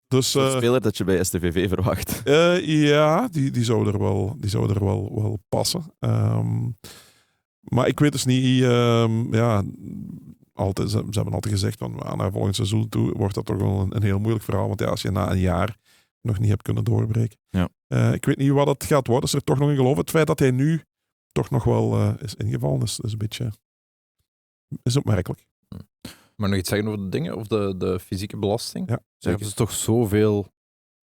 Speaker 2: Dus,
Speaker 1: een speler dat je bij STVV verwacht.
Speaker 2: Die zou er wel passen. Maar ik weet dus niet... ze hebben altijd gezegd van naar volgend seizoen toe wordt dat toch wel een heel moeilijk verhaal. Want als je na een jaar nog niet hebt kunnen doorbreken.
Speaker 1: Ja.
Speaker 2: Ik weet niet wat het gaat worden. Is er toch nog in geloven? Het feit dat hij nu toch nog wel is ingevallen is een beetje is opmerkelijk.
Speaker 3: Maar nog iets zeggen over de dingen, of de fysieke belasting?
Speaker 2: Ja,
Speaker 3: Er is toch zoveel,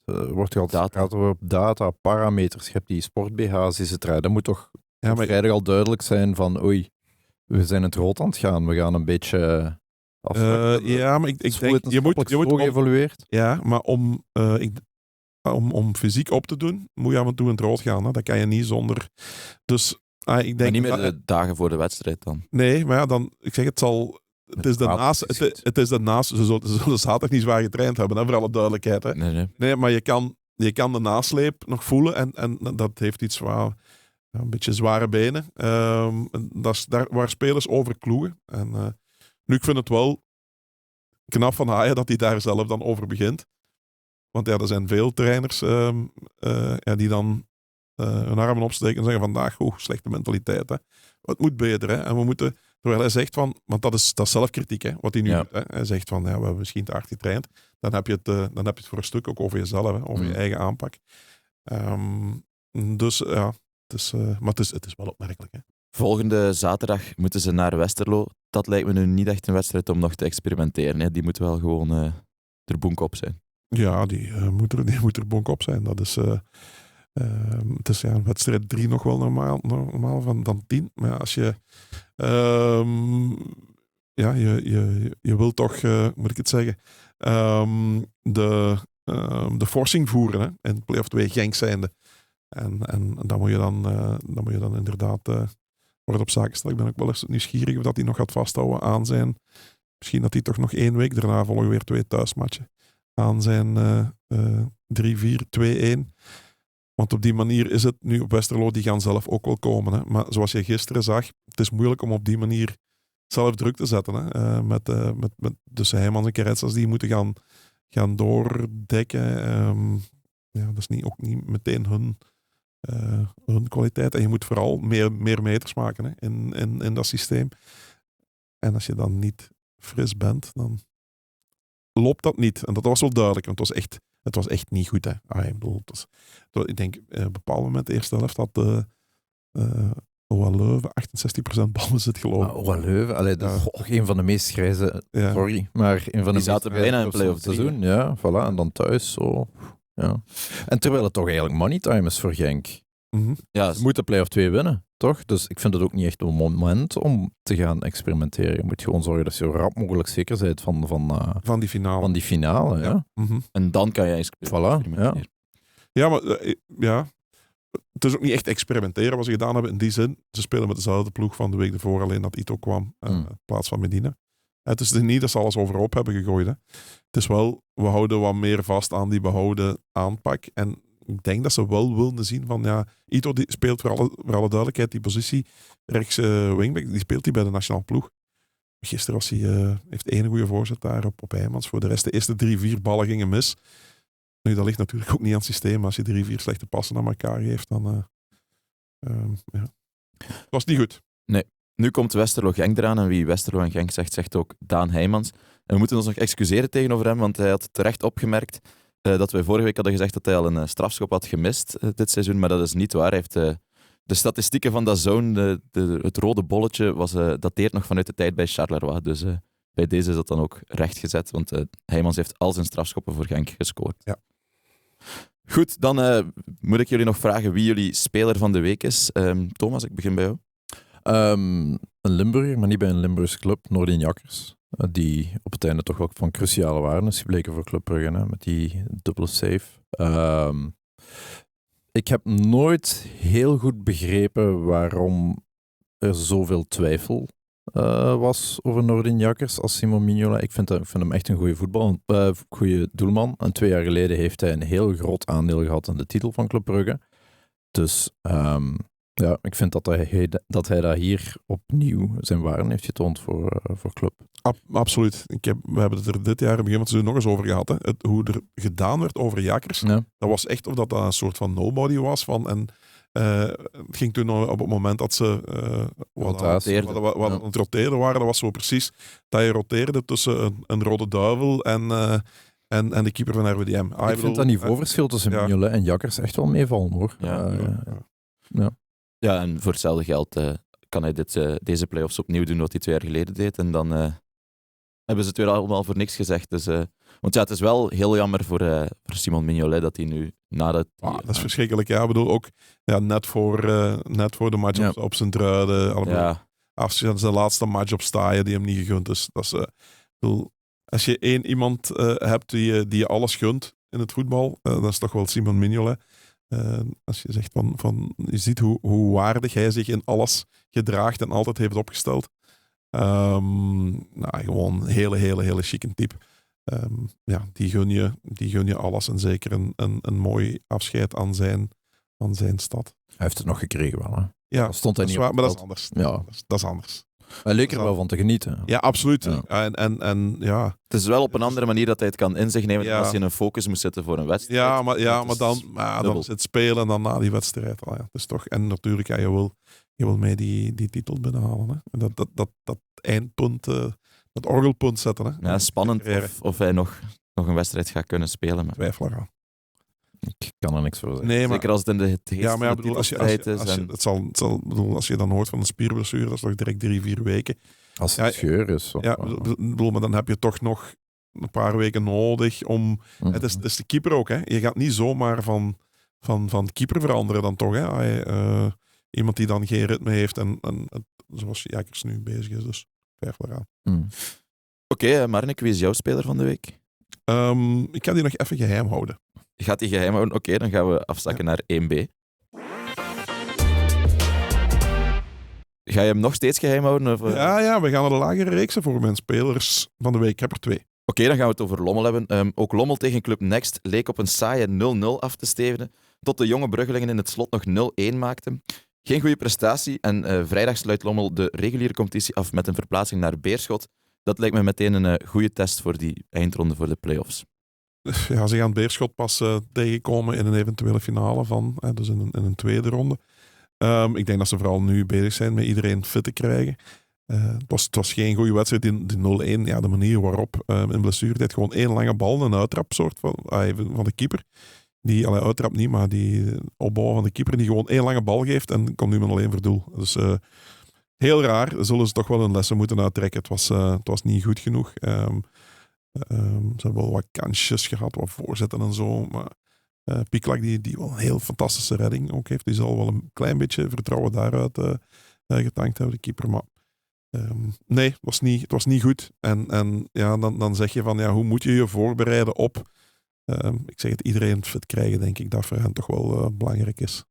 Speaker 3: wordt er altijd gepraat over data, parameters. Je hebt die sport-BH's, dat moet toch vrijdag al duidelijk zijn van oei, we zijn het rood aan het gaan, we gaan een beetje
Speaker 2: ja, maar ik denk, je moet
Speaker 3: geëvalueerd.
Speaker 2: Ja, maar om fysiek op te doen, moet je af en toe in het rood gaan. Hè? Dat kan je niet zonder. Dus ik denk.
Speaker 1: Maar niet meer de dagen voor de wedstrijd dan.
Speaker 2: Nee, maar ja, dan. Ik zeg, het zal. Het is daarnaast. Ze zullen zaterdag niet zwaar getraind hebben, hè, voor alle duidelijkheid. Hè? Nee, maar je kan de nasleep nog voelen en dat heeft iets waar. Een beetje zware benen. Dat is daar waar spelers over kloegen. En nu, ik vind het wel knap van Haaien dat hij daar zelf dan over begint. Want ja, er zijn veel trainers die dan hun armen opsteken en zeggen vandaag, slechte mentaliteit. Hè. Het moet beter. Hè. En we moeten, terwijl hij zegt van, want dat is zelfkritiek, hè, wat hij nu doet. Hè. Hij zegt van, we hebben misschien te hard getraind. Dan heb je het voor een stuk ook over jezelf, hè, over je eigen aanpak. Dus ja, maar het is wel opmerkelijk. Hè.
Speaker 1: Volgende zaterdag moeten ze naar Westerlo. Dat lijkt me nu niet echt een wedstrijd om nog te experimenteren. Hè. Die moet wel gewoon er bonk op zijn.
Speaker 2: Ja, die moet er bonk op zijn. Dat is, het is een wedstrijd 3 nog wel normaal dan 10. Maar ja, als je je wil toch, moet ik het zeggen, de forcing voeren, hè, in play-off 2 Genk zijnde. En dan moet je dan inderdaad worden op zaken stellen. Ik ben ook wel eens nieuwsgierig of dat hij nog gaat vasthouden aan zijn. Misschien dat hij toch nog 1 week, daarna volgen weer 2 thuismatchen. Aan zijn 3-4-2-1. Want op die manier is het nu op Westerlo, die gaan zelf ook wel komen. Hè. Maar zoals je gisteren zag, het is moeilijk om op die manier zelf druk te zetten. Hè. Met dus Heijmans en Keretsas die moeten gaan doordekken. Dat is ook niet meteen hun kwaliteit. En je moet vooral meer meters maken, hè, in dat systeem. En als je dan niet fris bent, dan loopt dat niet. En dat was wel duidelijk, want het was echt niet goed. Hè. Ik denk, op een bepaald moment, de eerste helft, had OA Leuven 68% balbezit gelopen.
Speaker 3: OA Leuven, dat is toch een van de meest grijze...
Speaker 2: Ja.
Speaker 3: Sorry, maar een van de
Speaker 1: zaten bijna in play-off
Speaker 3: seizoen. Ja, voilà, en dan thuis zo. Ja. En terwijl het toch eigenlijk money time is voor Genk.
Speaker 2: Mm-hmm.
Speaker 3: Ja, ze moeten play-off 2 winnen, toch? Dus ik vind het ook niet echt een moment om te gaan experimenteren. Je moet gewoon zorgen dat je zo rap mogelijk zeker bent van
Speaker 2: die finale.
Speaker 3: Van die finale, ja.
Speaker 2: Mm-hmm.
Speaker 1: En dan kan je experimenteren.
Speaker 2: Voilà, ja, maar het is ook niet echt experimenteren wat ze gedaan hebben in die zin. Ze spelen met dezelfde ploeg van de week ervoor, alleen dat Ito kwam in plaats van Medina. Het is niet dat ze alles overhoop hebben gegooid. Hè. Het is wel, we houden wat meer vast aan die behouden aanpak. En ik denk dat ze wel wilden zien van, Ito die speelt voor alle duidelijkheid die positie rechts wingback, die speelt hij bij de nationale ploeg. Gisteren heeft 1 goede voorzet daar op Heijmans. Voor de rest, de eerste 3-4 ballen gingen mis. Nu, dat ligt natuurlijk ook niet aan het systeem. Als je 3-4 slechte passen aan elkaar geeft, dan het was niet goed.
Speaker 1: Nee. Nu komt Westerlo-Genk eraan en wie Westerlo en Genk zegt ook Daan Heijmans. En we moeten ons nog excuseren tegenover hem, want hij had terecht opgemerkt dat wij vorige week hadden gezegd dat hij al een strafschop had gemist dit seizoen, maar dat is niet waar. Hij heeft de statistieken van dat zone, het rode bolletje, dateert nog vanuit de tijd bij Charleroi. Dus bij deze is dat dan ook rechtgezet, want Heijmans heeft al zijn strafschoppen voor Genk gescoord.
Speaker 2: Ja.
Speaker 1: Goed, dan moet ik jullie nog vragen wie jullie speler van de week is. Thomas, ik begin bij jou.
Speaker 3: Een Limburger, maar niet bij een Limburgse club, Noordin Jakkers. Die op het einde toch wel van cruciale waarde is gebleken voor Club Brugge, hè, met die dubbele save. Ik heb nooit heel goed begrepen waarom er zoveel twijfel was over Noordin Jakkers als Simon Mignola. Ik vind hem echt een goede doelman. En 2 jaar geleden heeft hij een heel groot aandeel gehad in de titel van Club Brugge. Dus ik vind dat hij daar hier opnieuw zijn waarde heeft getoond voor Club.
Speaker 2: Absoluut. We hebben het er dit jaar in het begin van het seizoen nog eens over gehad. Hè. Hoe er gedaan werd over Jakkers. Ja. Dat was echt of dat een soort van nobody was. En Het ging toen op het moment dat ze
Speaker 3: Rotatie.
Speaker 2: wat aan het roteren waren. Dat was zo precies dat je roteerde tussen een Rode Duivel en de keeper van RWDM.
Speaker 3: Ik vind dat niveauverschil tussen Mignolet en Jakkers echt wel meevallen, hoor.
Speaker 1: Ja, en voor hetzelfde geld kan hij deze play-offs opnieuw doen wat hij 2 jaar geleden deed. En dan hebben ze het weer allemaal voor niks gezegd. Dus, want ja, het is wel heel jammer voor Simon Mignolet dat hij nu nadat...
Speaker 2: dat is verschrikkelijk. Ja, ik bedoel ook net voor de match op zijn druiden. Als je de laatste match op Staaien die hem niet gegund is. Dat is als je één iemand hebt die je alles gunt in het voetbal, dat is toch wel Simon Mignolet. Als je zegt je ziet hoe waardig hij zich in alles gedraagt en altijd heeft opgesteld. Gewoon een hele chique type. Die gun je alles en zeker een mooi afscheid aan zijn stad.
Speaker 3: Hij heeft het nog gekregen wel, hè?
Speaker 2: Ja,
Speaker 3: dat stond hij niet
Speaker 2: maar dat is anders.
Speaker 3: Ja.
Speaker 2: Dat is anders.
Speaker 3: Hij leek er wel van te genieten.
Speaker 2: Ja, absoluut.
Speaker 3: Ja.
Speaker 2: En ja.
Speaker 1: Het is wel op een andere manier dat hij het kan in zich nemen als je in een focus moet zitten voor een wedstrijd.
Speaker 2: Maar dan is het spelen en dan na die wedstrijd. Dus toch, en natuurlijk, je wil mee die titel binnenhalen. Hè. Dat eindpunt, dat orgelpunt zetten. Hè.
Speaker 1: Ja, spannend of hij nog een wedstrijd gaat kunnen spelen. Maar...
Speaker 2: Twijfel eraan.
Speaker 3: Ik kan er niks voor zeggen.
Speaker 1: Nee, zeker als het in de
Speaker 2: titelstrijd is. Als je dan hoort van een spierblessure, dat is toch direct 3-4 weken.
Speaker 3: Als het scheur is.
Speaker 2: Maar dan heb je toch nog een paar weken nodig om... Het is de keeper ook. Hè. Je gaat niet zomaar van keeper veranderen dan toch. Hè. Iemand die dan geen ritme heeft en zoals Jakkers nu bezig is. Dus twijfel eraan.
Speaker 1: Oké, Marnik, wie is jouw speler van de week?
Speaker 2: Ik ga die nog even geheim houden.
Speaker 1: Gaat die geheim houden? Oké, dan gaan we afzakken naar 1B. Ga je hem nog steeds geheim houden? Of?
Speaker 2: Ja, we gaan naar de lagere reeksen voor mijn spelers van de week. Ik heb er 2.
Speaker 1: Oké, dan gaan we het over Lommel hebben. Ook Lommel tegen Club Next leek op een saaie 0-0 af te stevenen, tot de jonge Bruggelingen in het slot nog 0-1 maakten. Geen goede prestatie en vrijdag sluit Lommel de reguliere competitie af met een verplaatsing naar Beerschot. Dat lijkt me meteen een goede test voor die eindronde voor de play-offs.
Speaker 2: Ja, ze gaan Beerschot pas tegenkomen in een eventuele finale dus in een tweede ronde. Ik denk dat ze vooral nu bezig zijn met iedereen fit te krijgen. Het was geen goede wedstrijd, die 0-1. Ja, de manier waarop in blessuretijd gewoon 1 lange bal, een uittrap soort van de keeper. Die, uittrap niet, maar die opbouw van de keeper, die gewoon 1 lange bal geeft en komt nu met alleen voor doel. Dus heel raar. Zullen ze toch wel een lessen moeten uittrekken. Het was niet goed genoeg. Ze hebben wel wat kansjes gehad, wat voorzetten en zo. Maar Pieklak, die wel een heel fantastische redding ook heeft, die zal wel een klein beetje vertrouwen daaruit getankt hebben, de keeper. Maar nee, het was niet goed. En ja, dan zeg je van, hoe moet je je voorbereiden op... ik zeg het, iedereen fit krijgen, denk ik, dat voor hen toch wel belangrijk is.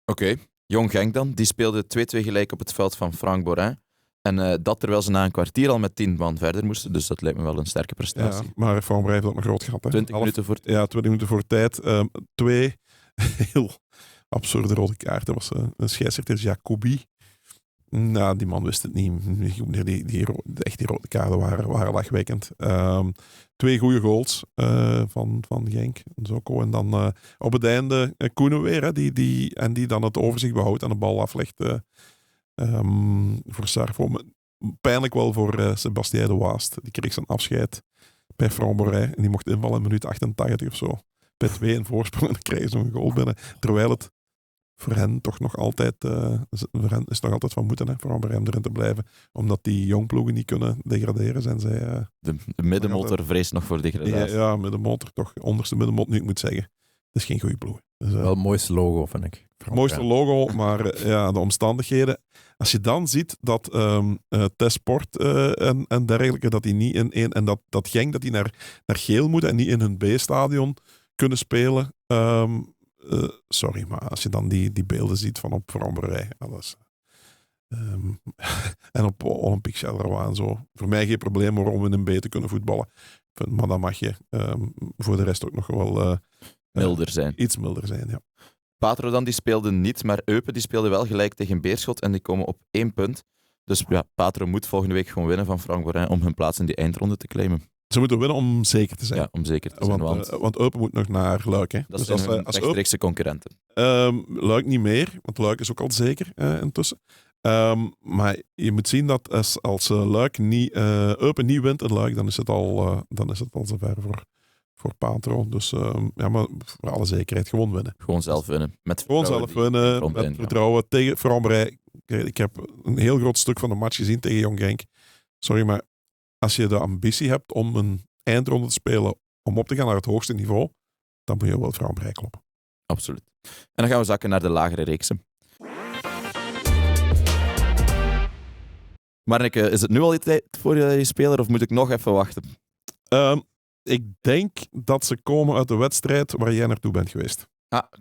Speaker 1: Oké. Jong Genk dan, die speelde 2-2 gelijk op het veld van Frank Borin. En dat terwijl ze na een kwartier al met 10 man verder moesten. Dus dat lijkt me wel een sterke prestatie.
Speaker 2: Ja, maar Van Borin heeft dat nog groot gehad. Hè.
Speaker 1: 20 minuten voor
Speaker 2: tijd. 2 heel absurde rode kaarten. Was een scheidsrechter, Jacobi. Nou, die man wist het niet. Die rode kaarten waren lachwekkend. 2 goede goals van Genk. Zoko. En dan op het einde Koenen weer, hè, die dan het overzicht behoudt en de bal aflegt voor Sarfo. Pijnlijk wel voor Sebastien de Waast. Die kreeg zijn afscheid bij Frambourey en die mocht invallen in minuut 88 of zo. Bij 2 in voorsprong en dan kregen ze een goal binnen. Terwijl het voor hen toch nog altijd is nog altijd van moeten, voor Frambourey om erin te blijven. Omdat die jongploegen niet kunnen degraderen, zijn zij...
Speaker 1: de middenmotor vreest nog voor degradatie.
Speaker 2: Ja, middenmotor toch. Onderste middenmotor, nu ik moet zeggen. Het is geen goede ploeg. Dus,
Speaker 3: wel het mooiste logo, vind ik.
Speaker 2: Mooiste logo, maar de omstandigheden. Als je dan ziet dat Tesport en dergelijke, dat die niet in één... En dat Genk, dat die naar geel moeten en niet in hun B-stadion kunnen spelen. Sorry, maar als je dan die beelden ziet van op Frambourey, alles... en op Olympique Charleroi en zo. Voor mij geen probleem om in een B te kunnen voetballen. Maar dan mag je voor de rest ook nog wel...
Speaker 1: milder zijn.
Speaker 2: Iets milder zijn, ja.
Speaker 1: Patro dan, die speelde niet, maar Eupen die speelde wel gelijk tegen Beerschot en die komen op 1 punt. Dus ja, Patro moet volgende week gewoon winnen van Frank Borin om hun plaats in die eindronde te claimen.
Speaker 2: Ze moeten winnen om zeker te zijn.
Speaker 1: Ja, om zeker te zijn.
Speaker 2: Want Eupen moet nog naar Luik. Hè.
Speaker 1: Dat zijn hun rechtstreekse concurrenten.
Speaker 2: Luik niet meer, want Luik is ook al zeker intussen. Maar je moet zien dat als Luik Eupen niet wint in Luik, dan is het al zover voor Patro. Dus maar voor alle zekerheid gewoon winnen.
Speaker 1: Gewoon zelf winnen. Met
Speaker 2: vertrouwen tegen Fromberij. Ik heb een heel groot stuk van de match gezien tegen Jong Genk. Sorry, maar als je de ambitie hebt om een eindronde te spelen, om op te gaan naar het hoogste niveau, dan moet je wel Fromberij kloppen.
Speaker 1: Absoluut. En dan gaan we zakken naar de lagere reeksen. Marneke, is het nu al tijd voor je speler of moet ik nog even wachten?
Speaker 2: Ik denk dat ze komen uit de wedstrijd waar jij naartoe bent geweest.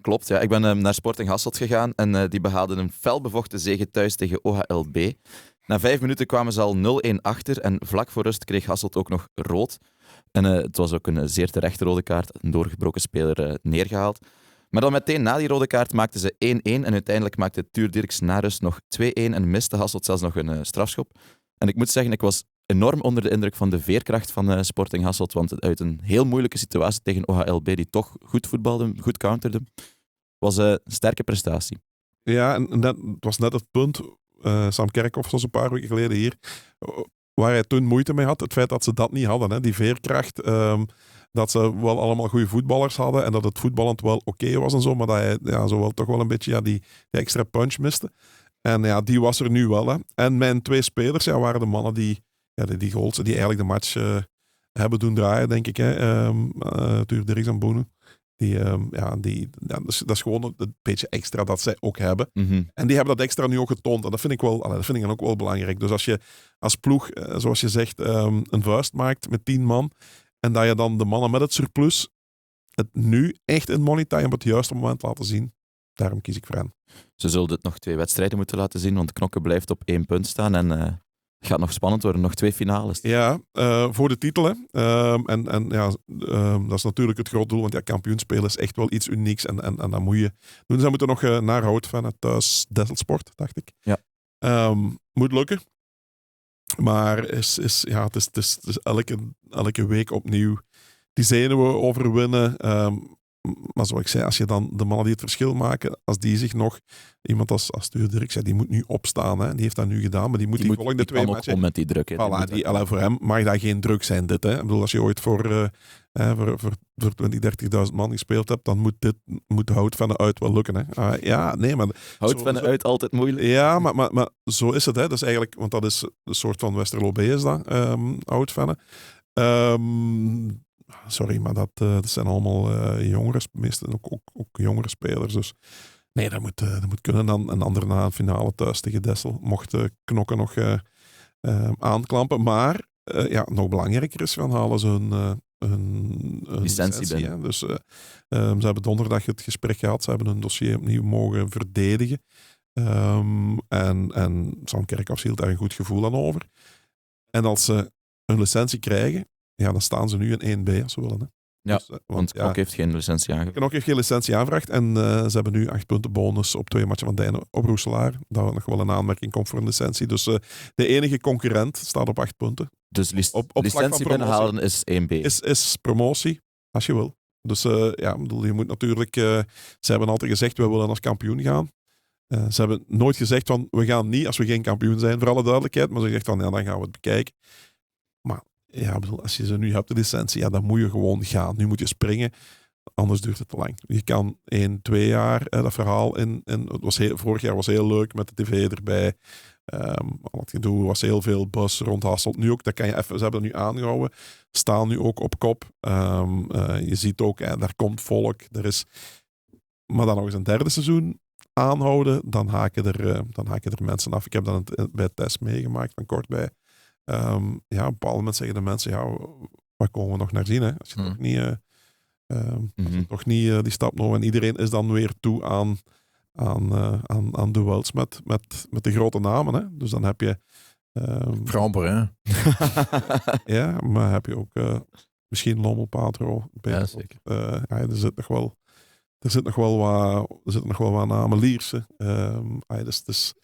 Speaker 1: Klopt. Ja. Ik ben naar Sporting Hasselt gegaan en die behaalden een felbevochten zege thuis tegen OHLB. Na 5 minuten kwamen ze al 0-1 achter en vlak voor rust kreeg Hasselt ook nog rood. En het was ook een zeer terechte rode kaart, een doorgebroken speler neergehaald. Maar dan meteen na die rode kaart maakten ze 1-1 en uiteindelijk maakte Tuur Dirks na rust nog 2-1 en miste Hasselt zelfs nog een strafschop. En ik moet zeggen, ik was enorm onder de indruk van de veerkracht van Sporting Hasselt, want uit een heel moeilijke situatie tegen OHLB, die toch goed voetbalde, goed counterde, was een sterke prestatie.
Speaker 2: Ja, en het was net het punt, Sam Kerkhoff was een paar weken geleden hier, waar hij toen moeite mee had, het feit dat ze dat niet hadden, hè, die veerkracht, dat ze wel allemaal goede voetballers hadden en dat het voetballend wel oké was en zo, maar dat hij zo wel toch wel een beetje die extra punch miste. En die was er nu wel. Hè. En mijn 2 spelers waren de mannen die goals, die eigenlijk de match hebben doen draaien, denk ik. Tuur Dirks en Boenen. Dat is gewoon een beetje extra dat zij ook hebben.
Speaker 1: Mm-hmm.
Speaker 2: En die hebben dat extra nu ook getoond. En dat vind ik dan ook wel belangrijk. Dus als je als ploeg, zoals je zegt, een vuist maakt met 10 man en dat je dan de mannen met het surplus het nu echt in money time op het juiste moment laten zien, daarom kies ik voor hen.
Speaker 1: Ze zullen dit nog 2 wedstrijden moeten laten zien, want Knokke blijft op 1 punt staan en het gaat nog spannend worden. Nog 2 finales.
Speaker 2: Ja, voor de titel. Hè. Dat is natuurlijk het groot doel, want kampioenspelen is echt wel iets unieks en dat moet je doen. Ze moeten nog naar Houtvennen thuis Desselsport, dacht ik.
Speaker 1: Ja.
Speaker 2: Moet lukken. Maar het is elke week opnieuw die zenuwen overwinnen. Maar zoals ik zei, als je dan de mannen die het verschil maken, als die zich nog, iemand als Tuur Dirks, die moet nu opstaan. Hè. Die heeft dat nu gedaan, maar die volgende 2 matchen.
Speaker 1: Om met die druk.
Speaker 2: Voilà, voor hem mag dat geen druk zijn, dit. Hè. Ik bedoel, als je ooit voor 20.000, 30.000 man gespeeld hebt, dan moet Houtvennen uit wel lukken. Hè.
Speaker 1: Houtvennen uit altijd moeilijk.
Speaker 2: Ja, maar zo is het. Hè. Dat is eigenlijk, want dat is een soort van Westerlo B is dat, Houtvennen. Sorry, maar dat zijn allemaal jongere, meestal ook jongere spelers. Dus nee, dat moet kunnen. Dan een andere na een finale thuis tegen Dessel. Mocht Knokken nog aanklampen. Maar nog belangrijker is, dan halen ze hun licentie. Hè. Dus ze hebben donderdag het gesprek gehad. Ze hebben hun dossier opnieuw mogen verdedigen. En Sam Kerkhoff hield daar een goed gevoel aan over. En als ze een licentie krijgen, dan staan ze nu in 1B als ze willen. Hè.
Speaker 1: Ja, dus, want Knok heeft geen licentie aangevraagd.
Speaker 2: Knok heeft geen licentie aangevraagd en ze hebben nu 8 punten bonus op 2 matchen van Dijnen op Roeselaar. Dat nog wel een aanmerking komt voor een licentie. Dus de enige concurrent staat op 8 punten.
Speaker 1: Dus op licentie binnenhalen is 1B.
Speaker 2: Is promotie, als je wil. Dus je moet natuurlijk... ze hebben altijd gezegd, we willen als kampioen gaan. Ze hebben nooit gezegd van, we gaan niet als we geen kampioen zijn, voor alle duidelijkheid. Maar ze zeggen van, dan gaan we het bekijken. Maar als je ze nu hebt, de licentie, dan moet je gewoon gaan. Nu moet je springen, anders duurt het te lang. Je kan 1-2 jaar dat verhaal vorig jaar was heel leuk met de tv erbij. Al het gedoe was heel veel bus rond Hasselt. Nu ook, dat kan je even, ze hebben dat nu aangehouden. Staan nu ook op kop. Je ziet ook, daar komt volk. Maar dan nog eens een 3e seizoen aanhouden, dan haken er mensen af. Ik heb dat bij het test meegemaakt, van kort bij. Op een bepaald moment zeggen de mensen, waar komen we nog naar zien? Hè? Als je toch niet die stap nog... En iedereen is dan weer toe aan duels met de grote namen. Hè? Dus dan heb je...
Speaker 3: Framper, hè?
Speaker 2: Ja, maar heb je ook misschien Lommel, Patro.
Speaker 3: Ja, zeker.
Speaker 2: Er zitten nog wel wat namen. Lierse. Dus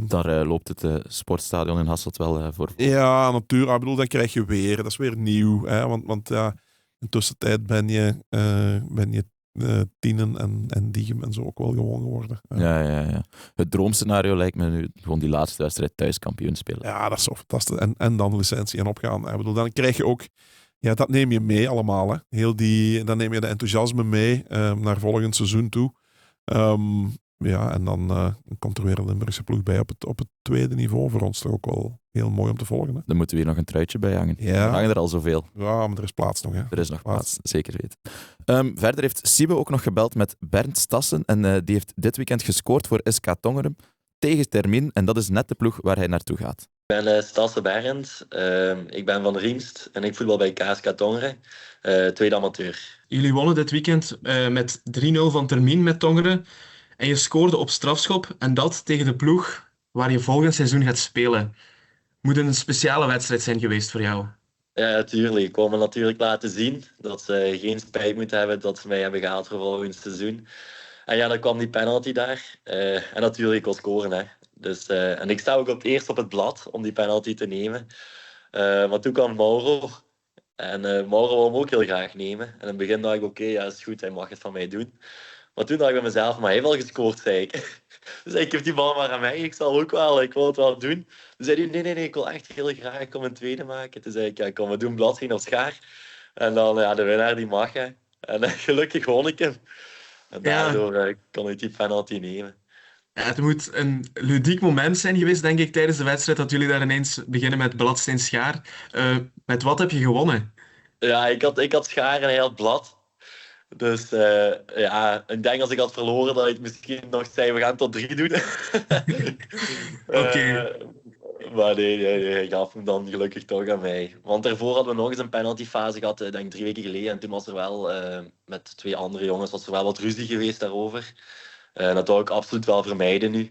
Speaker 1: Daar loopt het sportstadion in Hasselt wel voor.
Speaker 2: Ja, natuurlijk. Ik bedoel, dan krijg je weer. Dat is weer nieuw. Hè? Want ja, in tussentijd ben je Tienen en Diegem en zo ook wel gewoon geworden.
Speaker 1: Ja. Het droomscenario lijkt me nu gewoon die laatste wedstrijd thuis kampioen spelen.
Speaker 2: Ja, dat is zo fantastisch. En dan licentie en opgaan. Ik bedoel, dan krijg je ook... Ja, dat neem je mee allemaal. Hè. Dan neem je de enthousiasme mee naar volgend seizoen toe. En dan komt er weer een Limburgse ploeg bij op het tweede niveau. Voor ons toch ook wel heel mooi om te volgen. Hè.
Speaker 1: Dan moeten we hier nog een truitje bij hangen.
Speaker 2: Ja.
Speaker 1: Er hangen er al zoveel.
Speaker 2: Ja, maar er is plaats nog. Hè.
Speaker 1: Er is nog plaats, zeker weten. Verder heeft Siebe ook nog gebeld met Bernd Stassen. En die heeft dit weekend gescoord voor SK Tongeren tegen Termin. En dat is net de ploeg waar hij naartoe gaat.
Speaker 5: Ik ben Stassen Berend. Ik ben van Riemst en ik voetbal bij KSK Tongeren. Tweede amateur.
Speaker 4: Jullie wonnen dit weekend met 3-0 van Termin met Tongeren. En je scoorde op strafschop. En dat tegen de ploeg waar je volgend seizoen gaat spelen. Moet een speciale wedstrijd zijn geweest voor jou?
Speaker 5: Ja, natuurlijk. Ik wil me natuurlijk laten zien dat ze geen spijt moeten hebben dat ze mij hebben gehaald voor volgend seizoen. En ja, dan kwam die penalty daar. En natuurlijk, ik wil scoren. Hè. Dus, en ik sta ook eerst op het blad om die penalty te nemen. Maar toen kwam Mauro. En Mauro wil hem ook heel graag nemen. En in het begin dacht ik, oké, ja, is goed, hij mag het van mij doen. Maar toen dacht ik bij mezelf, maar hij heeft al gescoord, zei ik. Dus ik geef die bal maar aan mij, ik wil het wel doen. Toen zei hij, nee, ik wil echt heel graag, ik kom een tweede maken. Toen zei ik, ja, kom, we doen bladzien of schaar. En dan, ja, de winnaar die mag, hè. En gelukkig won ik hem. En daardoor kon ik die penalty nemen.
Speaker 4: Ja, het moet een ludiek moment zijn geweest, denk ik, tijdens de wedstrijd, dat jullie daar ineens beginnen met bladsteen schaar. Met wat heb je gewonnen?
Speaker 5: Ja, ik had schaar en hij had blad. Dus ik denk als ik had verloren dat ik misschien nog zei, we gaan tot 3 doen.
Speaker 4: Oké.
Speaker 5: Maar nee, hij gaf hem dan gelukkig toch aan mij. Want daarvoor hadden we nog eens een penaltyfase gehad, denk ik 3 weken geleden. En toen was er wel, met 2 andere jongens, was er wel wat ruzie geweest daarover. Dat wou ik absoluut wel vermijden nu.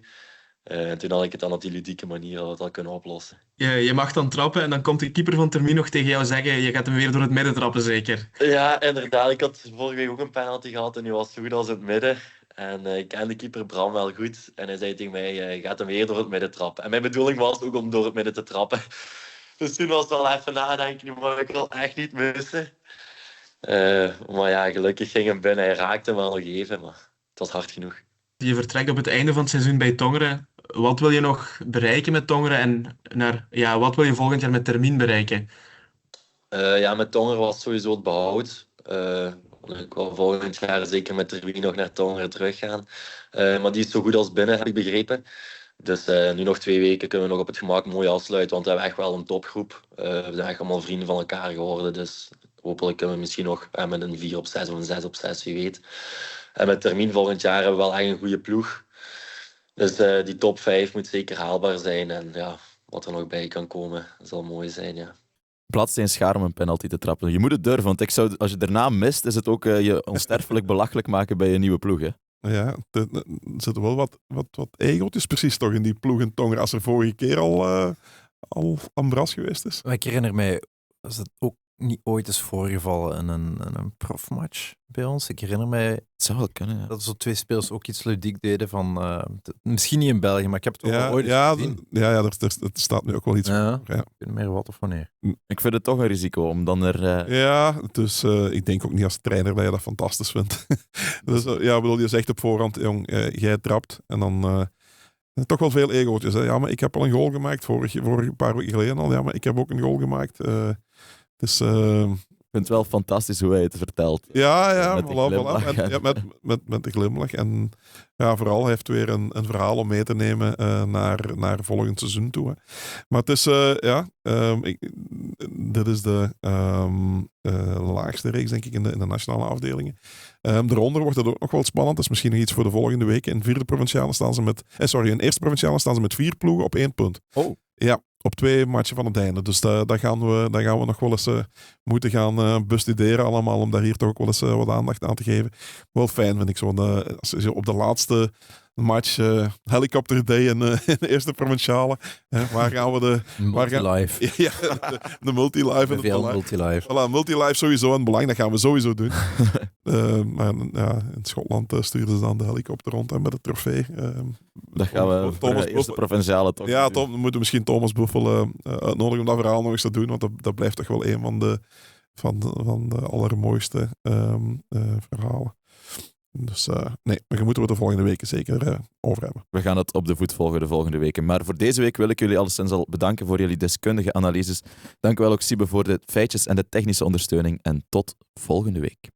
Speaker 5: En toen had ik het dan op die ludieke manier al kunnen oplossen.
Speaker 4: Je mag dan trappen en dan komt de keeper van Termin nog tegen jou zeggen, je gaat hem weer door het midden trappen, zeker?
Speaker 5: Ja, inderdaad. Ik had vorige week ook een penalty gehad en nu was het zo goed als in het midden. En ik ken de keeper Bram wel goed. En hij zei tegen mij, je gaat hem weer door het midden trappen. En mijn bedoeling was ook om door het midden te trappen. Dus toen was het wel even nadenken, maar ik wil echt niet missen. Maar ja, gelukkig ging hem binnen. Hij raakte hem wel nog even, maar het was hard genoeg.
Speaker 4: Je vertrekt op het einde van het seizoen bij Tongeren. Wat wil je nog bereiken met Tongeren en wat wil je volgend jaar met Termin bereiken?
Speaker 5: Met Tongeren was sowieso het behoud. Ik wil volgend jaar zeker met Termin nog naar Tongeren teruggaan. Maar die is zo goed als binnen, heb ik begrepen. Dus nu nog 2 weken kunnen we nog op het gemak mooi afsluiten, want we hebben echt wel een topgroep. We zijn echt allemaal vrienden van elkaar geworden, dus hopelijk kunnen we misschien nog met een 4 op 6 of een 6 op 6, wie weet. En met Termin volgend jaar hebben we wel echt een goede ploeg. Dus die top 5 moet zeker haalbaar zijn. En ja, wat er nog bij kan komen, zal mooi zijn, ja.
Speaker 1: Bladsteen schaar om een penalty te trappen. Je moet het durven, want als je daarna mist, is het ook je onsterfelijk belachelijk maken bij je nieuwe ploeg. Hè?
Speaker 2: Ja, er zitten wel wat egeltjes precies toch in die ploeg in Tongeren. Als er vorige keer al ambras geweest is.
Speaker 3: Ik herinner mij, was het ook niet ooit eens voorgevallen in een profmatch bij ons? Ik herinner mij...
Speaker 1: Het zou wel kunnen, ja.
Speaker 3: Dat zo 2 spelers ook iets ludiek deden van... misschien niet in België, maar ik heb het ook al ooit gezien.
Speaker 2: Er staat nu ook wel iets voor. Ja.
Speaker 3: Ik weet niet meer wat of wanneer.
Speaker 1: Ik vind het toch een risico om dan er...
Speaker 2: Ja, dus ik denk ook niet als trainer dat je dat fantastisch vindt. Dus bedoel, je zegt op voorhand, jong, jij trapt en dan... toch wel veel egootjes. Hè? Ja, maar ik heb al een goal gemaakt vorige paar weken geleden al. Ja, maar ik heb ook een goal gemaakt. Dus...
Speaker 1: Ik vind het wel fantastisch hoe hij het vertelt.
Speaker 2: Ja,
Speaker 1: met
Speaker 2: met de glimlach. En ja, vooral hij heeft weer een verhaal om mee te nemen naar volgend seizoen toe. Hè. Maar het is, dit is de laagste reeks, denk ik, in de nationale afdelingen. Daaronder wordt het ook nog wel spannend. Dat is misschien nog iets voor de volgende weken. In vierde provinciale staan ze in eerste provinciale staan ze met 4 ploegen op 1 punt.
Speaker 1: Oh.
Speaker 2: Ja, op 2 matchen van het einde. Dus daar gaan we nog wel eens moeten gaan bestuderen allemaal, om daar hier toch ook wel eens wat aandacht aan te geven. Wel fijn vind ik zo. Als je op de match Helicopter Day in de eerste provinciale. Waar gaan we de...
Speaker 3: Multi-live.
Speaker 2: Ja, de multi-live.
Speaker 3: Veel multi-live.
Speaker 2: Voilà, multi-live sowieso een belang. Dat gaan we sowieso doen. Maar in Schotland stuurden ze dan de helikopter rond en met het trofee.
Speaker 1: Dat gaan we voor de eerste provinciale toch.
Speaker 2: Ja, we moeten misschien Thomas Buffel uitnodigen om dat verhaal nog eens te doen. Want dat blijft toch wel een van de allermooiste verhalen. Dus maar je moeten we de volgende weken zeker over hebben.
Speaker 1: We gaan het op de voet volgen de volgende weken. Maar voor deze week wil ik jullie alleszins al bedanken voor jullie deskundige analyses. Dank u wel ook, Siebe, voor de feitjes en de technische ondersteuning. En tot volgende week.